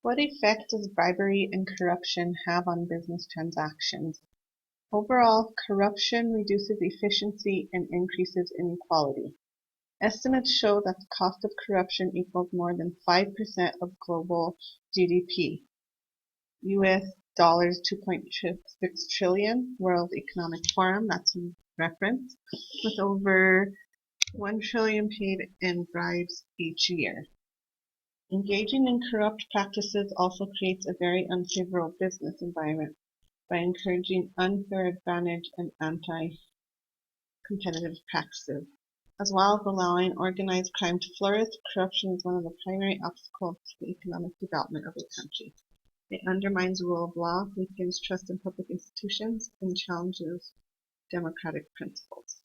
What effect does bribery and corruption have on business transactions? Overall, corruption reduces efficiency and increases inequality. Estimates show that the cost of corruption equals more than 5% of global GDP, US dollars 2.6 trillion, World Economic Forum, that's a reference, with over 1 trillion paid in bribes each year. Engaging in corrupt practices also creates a very unfavorable business environment by encouraging unfair advantage and anti-competitive practices. As well as allowing organized crime to flourish, corruption is one of the primary obstacles to the economic development of a country. It undermines the rule of law, weakens trust in public institutions, and challenges democratic principles.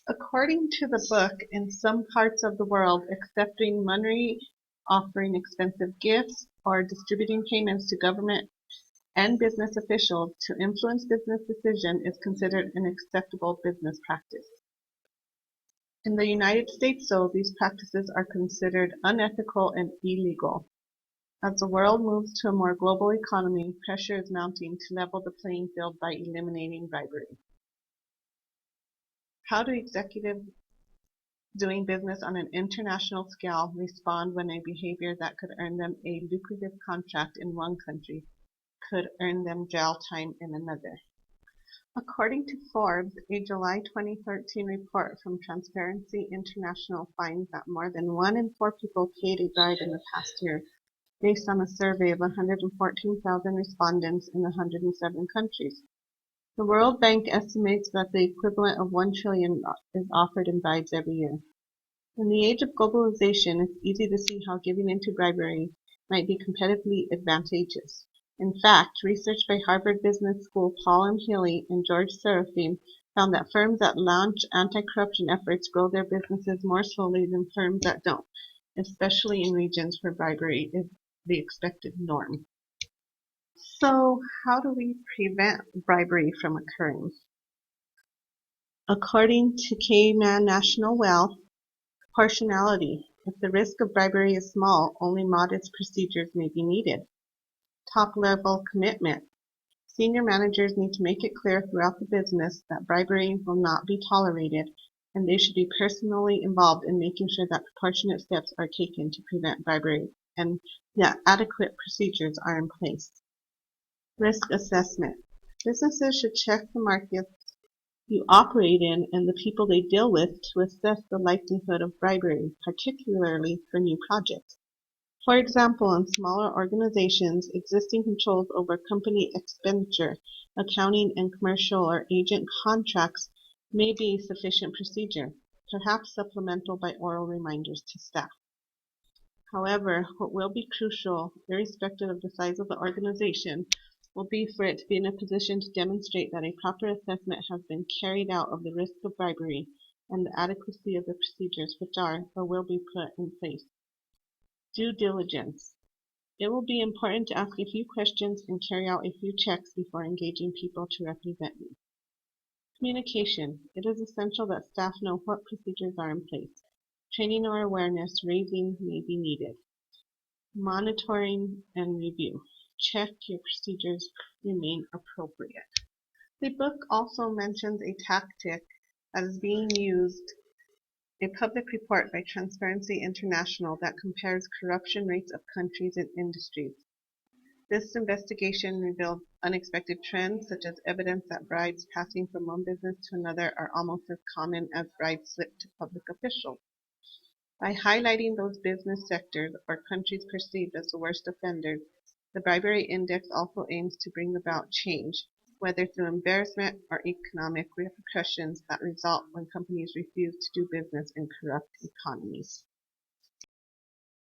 According to the book, in some parts of the world, accepting money, offering expensive gifts, or distributing payments to government and business officials to influence business decision is considered an acceptable business practice. In the United States, though, these practices are considered unethical and illegal. As the world moves to a more global economy, pressure is mounting to level the playing field by eliminating bribery. How do executives doing business on an international scale respond when a behavior that could earn them a lucrative contract in one country could earn them jail time in another? According to Forbes, a July 2013 report from Transparency International finds that more than 1 in 4 people paid a bribe in the past year, based on a survey of 114,000 respondents in 107 countries. The World Bank estimates that the equivalent of 1 trillion is offered in bribes every year. In the age of globalization, it's easy to see how giving into bribery might be competitively advantageous. In fact, research by Harvard Business School Paul M. Healy and George Serafeim found that firms that launch anti-corruption efforts grow their businesses more slowly than firms that don't, especially in regions where bribery is the expected norm. So, how do we prevent bribery from occurring? According to Cayman National Wealth, proportionality. If the risk of bribery is small, only modest procedures may be needed. Top-level commitment. Senior managers need to make it clear throughout the business that bribery will not be tolerated, and they should be personally involved in making sure that proportionate steps are taken to prevent bribery and that adequate procedures are in place. Risk assessment. Businesses should check the markets you operate in and the people they deal with to assess the likelihood of bribery, particularly for new projects. For example, in smaller organizations, existing controls over company expenditure, accounting, and commercial or agent contracts may be sufficient procedure, perhaps supplemental by oral reminders to staff. However, what will be crucial, irrespective of the size of the organization, will be for it to be in a position to demonstrate that a proper assessment has been carried out of the risk of bribery and the adequacy of the procedures which are or will be put in place. Due diligence. It will be important to ask a few questions and carry out a few checks before engaging people to represent you. Communication. It is essential that staff know what procedures are in place. Training or awareness raising may be needed. Monitoring and review. Check your procedures remain appropriate. The book also mentions a tactic that is being used, a public report by Transparency International that compares corruption rates of countries and industries. This investigation revealed unexpected trends, such as evidence that bribes passing from one business to another are almost as common as bribes slipped to public officials. By highlighting those business sectors or countries perceived as the worst offenders, the bribery index also aims to bring about change, whether through embarrassment or economic repercussions that result when companies refuse to do business in corrupt economies.